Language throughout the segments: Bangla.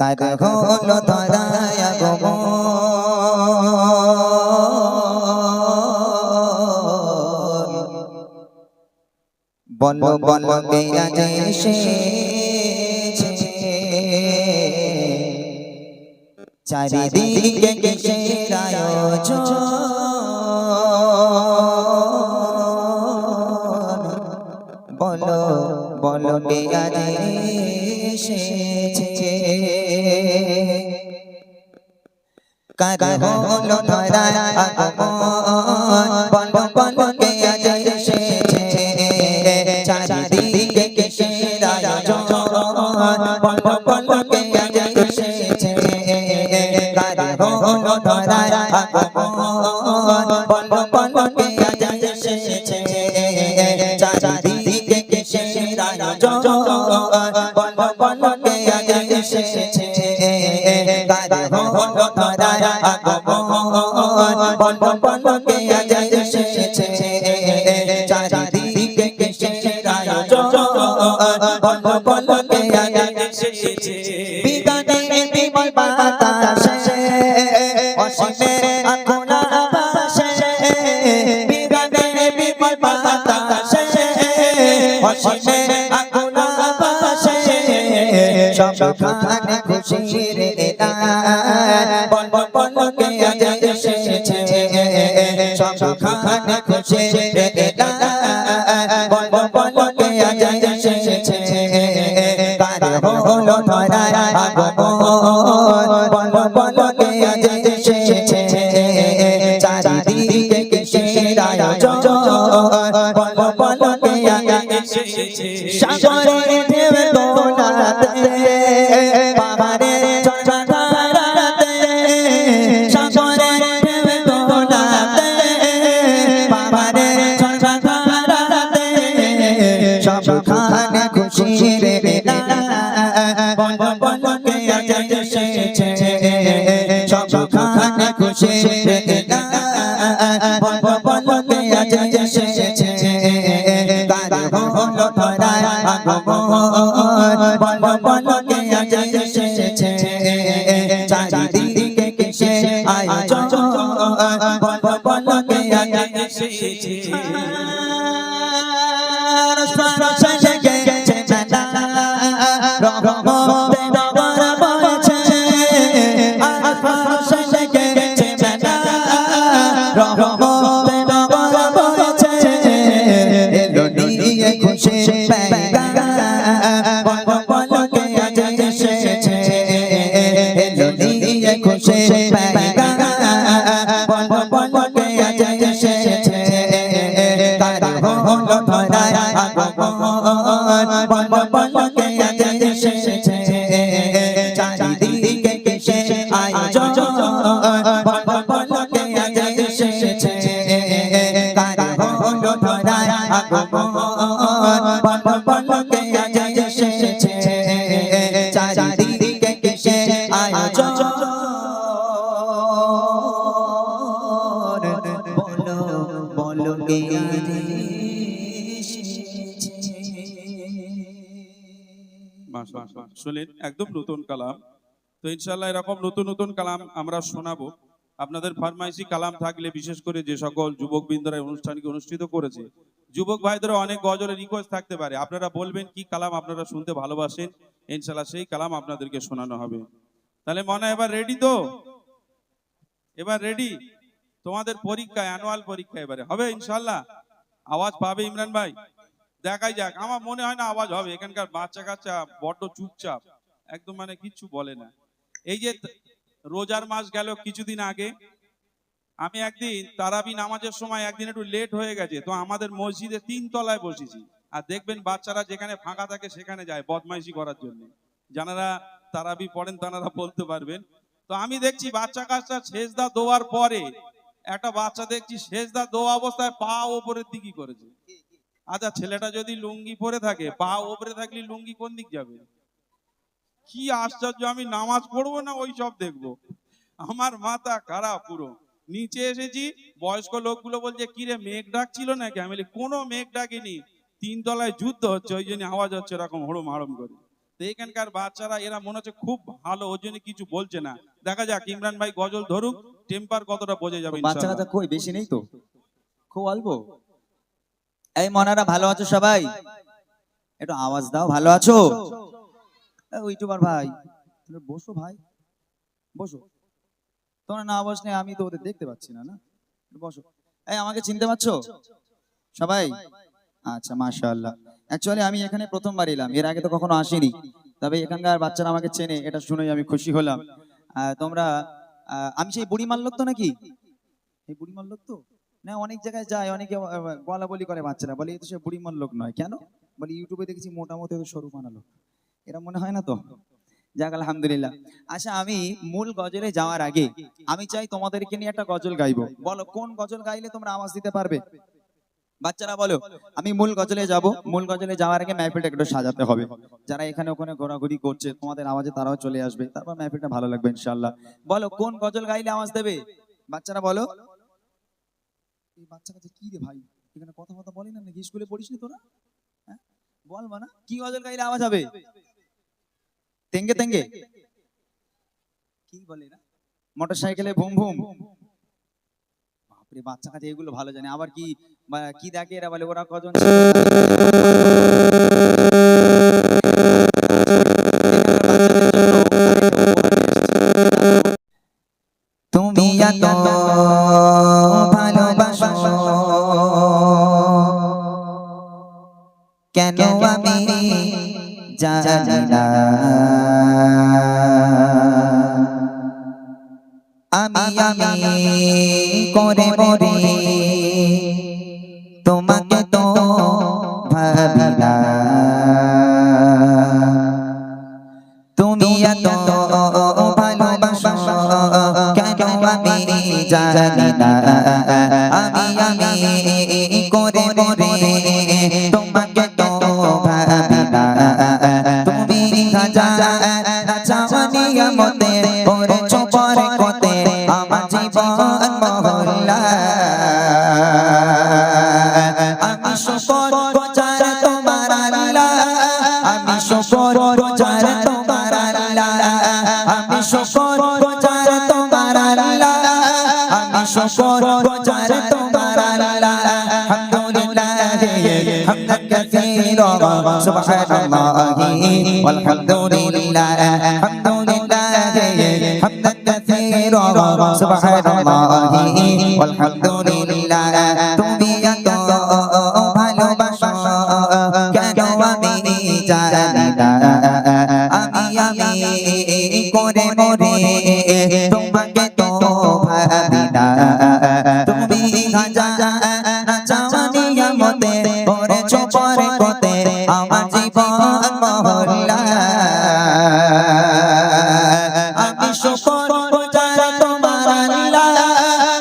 কার হলো ধরায় আগমন বলো বলো কে আজ এসেছে চারিদিকে কিসের আয়োজন বলো বলো কে আজ এসেছে কার হলো ধরায় আগমন বলো বলো কে আজ এসেছে চারিদিকে কিসের আয়োজন বলো বলো কে আজ এসেছে কার হলো ধরায় আগমন বলো বলো কে আজ এসেছে চারিদিকে কিসের আয়োজন বলো বলো কে আজ এসেছে কার হলো ধরায় আগমন বলো বলো কে আজ এসেছে চারিদিকে কিসের আয়োজন বলো বলো কে আজ এসেছে বিদানের বিমল বাতাসে অসীমের আকুলা বাসে বিদানের বিমল বাতাসে অসীমের আকুলা বাসে সবখানে খুশির এলান বলো বলো কে আজ এসেছে সবখানে খুশির এলান বলো বলো কে আজ এসেছে কার হলো ধরায় আগমন বলো বলো কে আজ এসেছে চারিদিকে কিসের আয়োজন বলো বলো কে আজ এসেছে সাগরের ঢেউ দোলাতে পাহাড়ের ঝঞ্ঝাধারাতে সাগরের ঢেউ দোলাতে পাহাড়ের ঝঞ্ঝাধারাতে সবখানে খুশির এলান বলো বলো কে আজ এসেছে সবখানে খুশির এলান বলো বলো কে আজ এসেছে কার হলো ধরায় আগমন বলো বলো কে আজ এসেছে চারিদিকে কিসের আয়োজন বলো বলো কে আজ এসেছে সরসে গেছে মেলা রহমতে নগর বইছে সরসে গেছে মেলা রহমতে নগর বইছে এলো নিয়ে খুশির পেগাম বলো বলো কে আজ এসেছে এলো নিয়ে খুশির পেগাম বলো বলো কে আজ এসেছে কার হলো ধরায় আগমন বলো বলো কে আজ এসেছে চারিদিকে কিসের আয়োজন বলো বলো কে আজ এসেছে কার হলো ধরায় আগমন বলো বলো কে আজ এসেছে চারিদিকে কিসের আয়োজন বলো বলো কে আজ শুনলেন একদম নতুন কালাম। তো ইনশাআল্লাহ এরকম নতুন নতুন কালাম আমরা শোনাবো। আপনাদের ফরমাইশি কালাম থাকলে, বিশেষ করে যে সকল যুবক বৃন্দরা অনুষ্ঠানকে অনুষ্ঠিত করেছে, যুবক ভাইদের অনেক গজলের রিকোয়েস্ট থাকতে পারে, আপনারা বলবেন কি কালাম আপনারা শুনতে ভালোবাসেন, ইনশাআল্লাহ সেই কালাম আপনাদেরকে শোনানো হবে। তাহলে মনে এবার রেডি তো? এবার রেডি? তোমাদের পরীক্ষা, অ্যানুয়াল পরীক্ষা এবারে হবে ইনশাআল্লাহ। আওয়াজ পাবে ইমরান ভাই? দেখাই যাক। আমার মনে হয় না আওয়াজ হবে, এখানকার বাচ্চা কাচ্চা বড্ড চুপচাপ, একদম মানে কিচ্ছু বলে না। এই যে রোজার মাস গেল কিছুদিন আগে, আমি একদিন তারাবি নামাজের সময় একদিন একটু লেট হয়ে গেছে, তো আমাদের মসজিদে 3 তলায় বসেছি। আর দেখবেন বাচ্চারা যেখানে ফাঁকা থাকে সেখানে যায় বদমাইশি করার জন্য। যারা তারাবি পড়েন তারা বলতে পারবেন। তো আমি দেখছি বাচ্চা কাচ্চা সেজদা দোয়ার পরে একটা বাচ্চা দেখছি সেজদা দোয়া অবস্থায় পা ওপরের দিকে করেছে। আচ্ছা, ছেলেটা যদি লুঙ্গি পরে থাকে, পা উপরে থাকলে লুঙ্গি কোন দিক যাবে? কি আশ্চর্য! আমি নামাজ পড়বো না ওই সব দেখবো, আমার মাথা খারাপ পুরো। নিচে এসেছি, বয়স্ক লোকগুলো বলছে কি রে মেঘ ডাকছিল নাকি? আমি বলি কোনো মেঘ ডাকিনি, 3 তলায় যুদ্ধ হচ্ছে, ওই জন্য আওয়াজ হচ্ছে এরকম হড়ম হাড়ম করে। তো এখানকার বাচ্চারা এরা মনে হচ্ছে খুব ভালো, ওই জন্য কিছু বলছে না। দেখা যাক ইমরান ভাই গজল ধরুক, টেম্পার কতটা বোঝা যাবে বাচ্চা ইনশাআল্লাহ। কাচ্চা কই বেশি নেই তো, খুব অল্প। এই মনারা ভালো আছো সবাই? একটু আওয়াজ দাও, ভালো আছো? ইউটিউবার ভাই তোমরা বসো, ভাই বসো। তোমরা না বসলে আমি তো ওদের দেখতে পাচ্ছি না, না বসো। এই আমাকে চিনতে পারছো সবাই? আচ্ছা মাশাআল্লাহ। অ্যাকচুয়ালি আমি এখানে প্রথমবার এলাম, এর আগে তো কখনো আসিনি, তবে এখানকার বাচ্চারা আমাকে চেনে, এটা শুনেই আমি খুশি হলাম। তোমরা আমি সেই বুড়ি মাল্লক তো নাকি? এই বুড়ি মাল্লক তো না, অনেক জায়গায় যায়, অনেকে বলা বলি করে, বাচ্চারা বলে এই তো সে বুড়ি মাল্লক নয়। কেন বলি? ইউটিউবে দেখেছি মোটামুটি সরু বানালো, এরা মনে হয় না তো? যাক আলহামদুলিল্লাহ। আচ্ছা আমি মূল গজলে যাওয়ার আগে আমি চাই তোমাদেরকে নিয়ে একটা গজল গাইবো। বলো কোন গজল গাইলে তোমরা আওয়াজ দিতে পারবে? বাচ্চারা বলো। আমি মূল গজলে যাব, মূল গজলে যাওয়ার আগে মাহফিলটা একটু সাজাতে হবে। যারা এখানে ওখানে ঘোরাঘুরি করছে তোমাদের আওয়াজে তারাও চলে আসবে, তারপর মাহফিলটা ভালো লাগবে ইনশাআল্লাহ। বলো কোন গজল গাইলে আওয়াজ দেবে? বাচ্চারা বলো। এই বাচ্চা কাছে কি রে ভাই, এখানে কথা কথা বলি না নাকি? স্কুলে পড়িস নি তোরা? হ্যাঁ বল মানা, কি গজল গাইলে আওয়াজ হবে? তেঙ্গে তেঙ্গে কি বলে না, মোটরসাইকেলে বুম বুম। বাপরে, বাচ্চা কাছে এগুলো ভালো জানে। আবার কি কি দেখে এরা, বলে ওরা কজন তুমি এত ভালোবাসো কেন আমি জানি না, আমি আমি করে মরে তোমাকে তো ভাবি না। তুমি এত ভালোবাসো কেন আমি জানি না, আমি আমি করে মরে তোমাকে তো ভাবি না। তুমি চাওয়ানি মতে ওরে চোপর কতে আমার জীবন মহল্লা, আমি শুকর গুজার তোমার আল্লাহ, আমি শুকর গুজার তোমার আল্লাহ, আমি শুকর গুজার তোমার আল্লাহ, আমি শুকর গুজার তোমার আল্লাহ। আলহামদুলিল্লাহ হামদান কাসীরা সুবহানাল্লাহি ওয়ালহামদুলিল্লাহ, আলহামদুলিল্লাহ হামদান কাসীরা সুবহানাল্লাহি ওয়ালহামদুলিল্লাহ। তুমি এত ভালোবাসো কেন আমি জানি না, আমি আমি করে মরে তোমাকে তো ভাবি না। তুমি চাওয়ানি মতে ওরে চোপর কতে আমার জীবন মহল্লা, আমি শুকর গুজার তোমার আল্লাহ,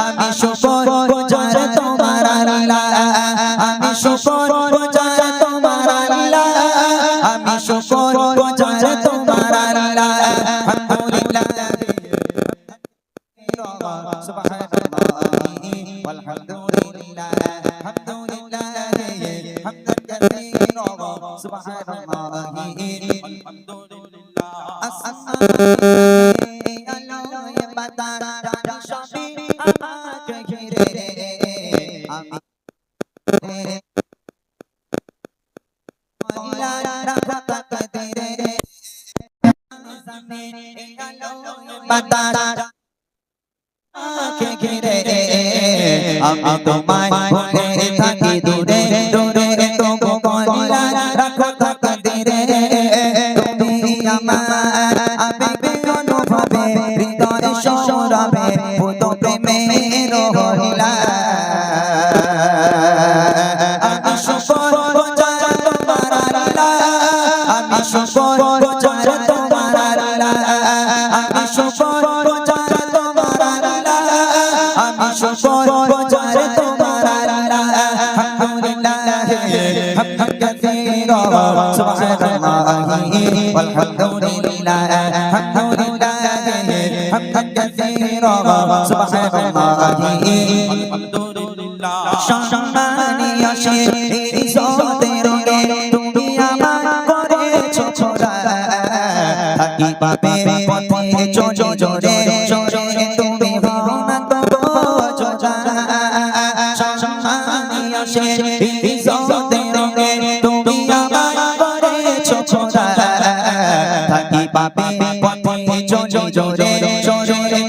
আমি শুকর গুজার তোমার আল্লাহ, আমি শুকর গুজার তোমার আল্লাহ, আমি শুকর গুজার তোমার আল্লাহ। আলহামদুলিল্লাহ সুবহানাল্লাহি ওয়ালহামদুলিল্লাহ, আলহামদুলিল্লাহ হামদান কাসীরা সুবহানাল্লাহি আলহামদুলিল্লাহ। আলোয় বাতাস সবই আমাকে ঘিরে, আমি আমি তোমায় ভুলে থাকি দূরে দূরে, তবু বলা রাখো তাকদীরে। তুমি আমার আবেগে অনুভবে হৃদয় সৌরভে ভূত প্রেমের হইলা, আমি শুকর গুজার তোমার আল্লাহ, আমি শুকর গুজার তোমার আল্লাহ, আমি শুকর গুজার তোমার আল্লাহ, আমি শুকর গুজার তোমার আল্লাহ। আলহামদুলিল্লাহ হামদান কাসীরা সুবহানাল্লাহি ওয়ালহামদুলিল্লাহ, আলহামদুলিল্লাহ হামদান কাসীরা সুবহানাল্লাহি আলহামদুলিল্লাহ। সম্মানীয় শেখ ইজ্জতের রে তুমি আমার করেছো খোদা, পাবে পথে চলে জোরে জোরে তুমি হও না তো জোজা সম্মানী আসে ইজ্জতে রঙে তুমি আমায় করেছো খোদা থাকি পাবে পথে চলে জোরে জোরে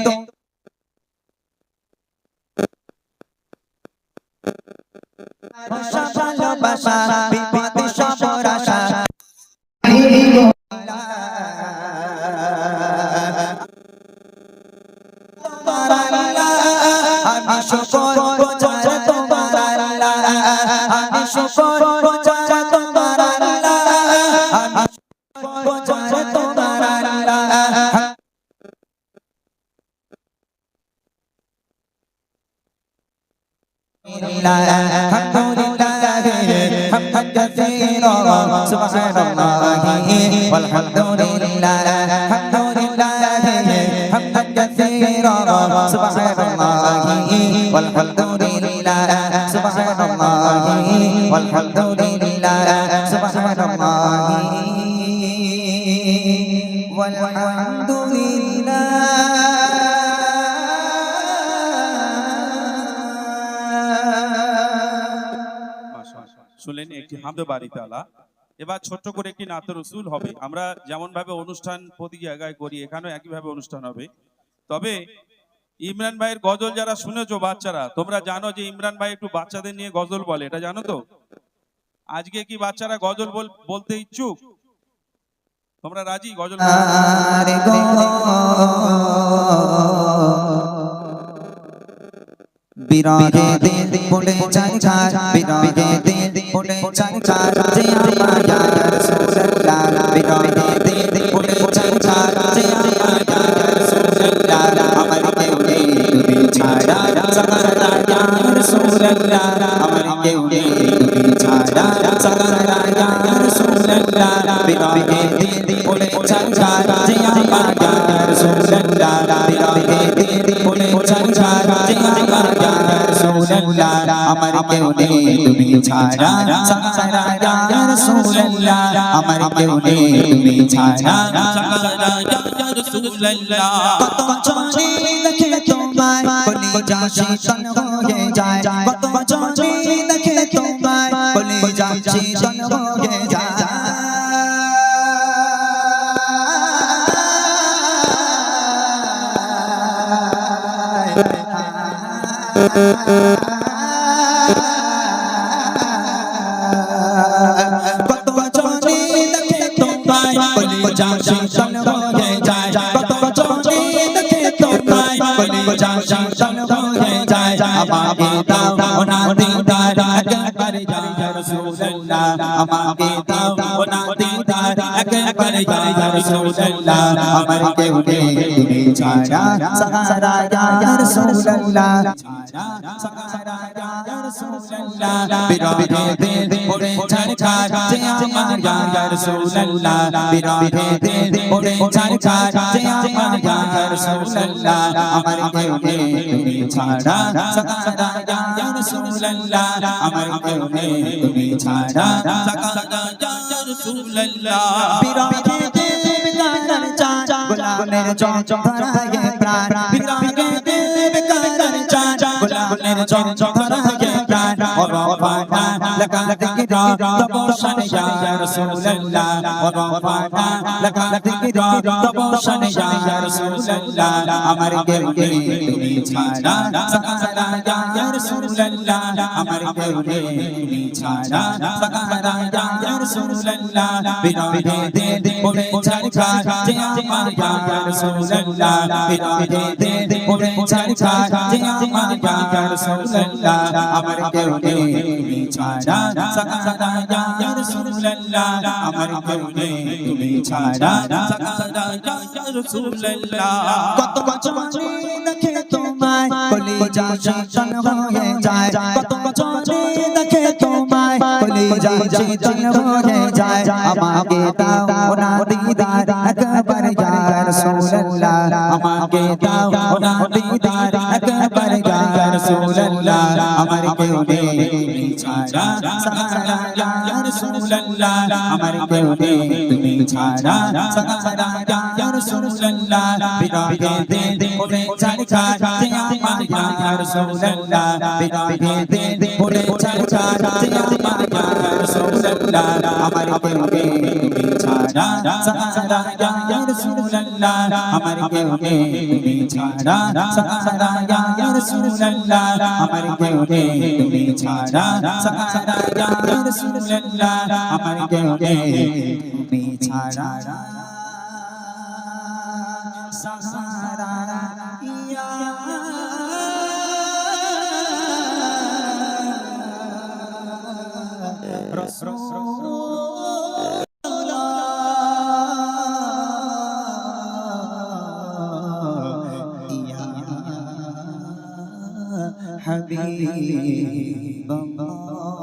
ভালোবাসা বিপদে সবর আশা আমি শুকর গুজার তোমার আল্লাহ আমি শুকর গুজার তোমার আল্লাহ আমি শুকর গুজার তোমার আল্লাহ الحمدلله حمدا كثيرا سبحان الله والحمد لله الحمد لله حمدا كثيرا سبحان الله والحمد لله سبحان الله والحمد لله سبحان الله والحمد لله শুনলেন একটি হামদে বাড়ি তালা। এবার ছোট্ট করে একটি নাত রসুল হবে। আমরা যেমন ভাবে অনুষ্ঠান প্রতি জায়গায় করি এখানেও একইভাবে অনুষ্ঠান হবে। তবে ইমরান ভাইয়ের গজল যারা শুনেছো বাচ্চারা, তোমরা জানো যে ইমরান ভাই একটু বাচ্চাদের নিয়ে গজল বলে, এটা জানো তো? আজকে কি বাচ্চারা গজল বলতে ইচ্ছুক? তোমরা রাজি গজল? বিরাগে দিন বলে চারখার বিরাগে দিন বলে চারখার যে আমার ইয়া রাসূলুল্লাহ বিরাগে দিন বলে চারখার যে আমার ইয়া রাসূলুল্লাহ আমার কেউ নেই তুমি ছাড়া সারা ইয়া রাসূলুল্লাহ আমার কেউ নেই তুমি ছাড়া সারা ইয়া রাসূলুল্লাহ বিরাগে দিন বলে চারখার যে আমার ইয়া রাসূলুল্লাহ বিরাগে দিন বলে চারখার যে আমার রাসূলুল্লাহ আমার কেউ নেই তুমি ছাড়া সারা ইয়া রাসূলুল্লাহ আমার কেউ নেই তুমি ছাড়া সারা ইয়া রাসূলুল্লাহ কত চলে দেখে তোমায় কলিজা শীতল হয়ে যায় কত চলে দেখে তোমায় কলিজা শীতল হয়ে যায় কত চলে দেখে তোমায় কলিজা শীতল হয়ে যায় কত চলে দেখে তোমায় কলিজা শীতল হয়ে যায় আমাকে দাও না দিদার একবার ইয়া রাসূলুল্লাহ আমাকে দাও না দিদার একবার ইয়া রাসূলুল্লাহ আমার কেউ নেই তুমি ছাড়া সারা ইয়া রাসূলুল্লাহ সারা ইয়া রাসূলুল্লাহ বিরাগে দিন পড়ে ছাড়খার যে আমার ইয়া রাসূলুল্লাহ বিরাগে দিন পড়ে ছাড়খার যে আমার ইয়া রাসূলুল্লাহ আমার কেউ নেই তুমি ছাড়া সারা ইয়া রাসূলুল্লাহ আমার কেউ নেই তুমি ছাড়া সারা ইয়া রাসূলুল্লাহ বিরাগে দিন বেকার চাঁদ গোলামের চঞ্চল প্রাণ বিরাগে দিন বেকার চাঁদ গোলামের চঞ্চল প্রাণ ওরফানা লাগা দিকরা তবশন ইয়া রাসূলুল্লাহ ওরফানা লাগা দিকরা তবশন ইয়া রাসূলুল্লাহ আমার কেউ নেই তুমি ছাড়া সারা ইয়া রাসূলুল্লাহ আমার কেউ নেই তুমি ছাড়া সারা ইয়া রাসূলুল্লাহ বিরাগে দিন পড়ে ছাড়খার যে আমার ইয়া রাসূলুল্লাহ বিরাগে দিন পড়ে ছাড়খার যে আমার ইয়া রাসূলুল্লাহ আমার কেউ নেই তুমি ছাড়া সারা ইয়া রাসূলুল্লাহ আমার কেউ নেই তুমি ছাড়া সারা ইয়া রাসূলুল্লাহ কত চলে দেখে তোমায় কলিজা শীতল হয়ে যায় কত চলে দেখে তোমায় কলিজা শীতল হয়ে যায় আমাকে দাও না দিদার একবার ইয়া রাসূলুল্লাহ আমাকে দাও না দিদার একবার ইয়া রাসূলুল্লাহ আমার কেউ নেই তুমি ছাড়া সাহারা ইয়া রাসূলুল্লাহ আমার কেউ নেই তুমি ছাড়া সাহারা ইয়া রাসূলুল্লাহ বিদাতে বলে চাচা যে আমার ইয়া রাসূলুল্লাহ বিদাতে বলে চাচা যে আমার ইয়া রাসূলুল্লাহ আমার কেউ নেই তুমি ছাড়া সাহারা ইয়া রাসূলুল্লাহ আমার কেউ নেই তুমি ছাড়া সাহারা ইয়া রাসূলুল্লাহ আমার কেউ নেই তুমি ছাড়া সাহারা ইয়া রাসূলুল্লাহ আমার কেউ নেই তুমি ছাড়া সাহারা ইয়া حبيب الله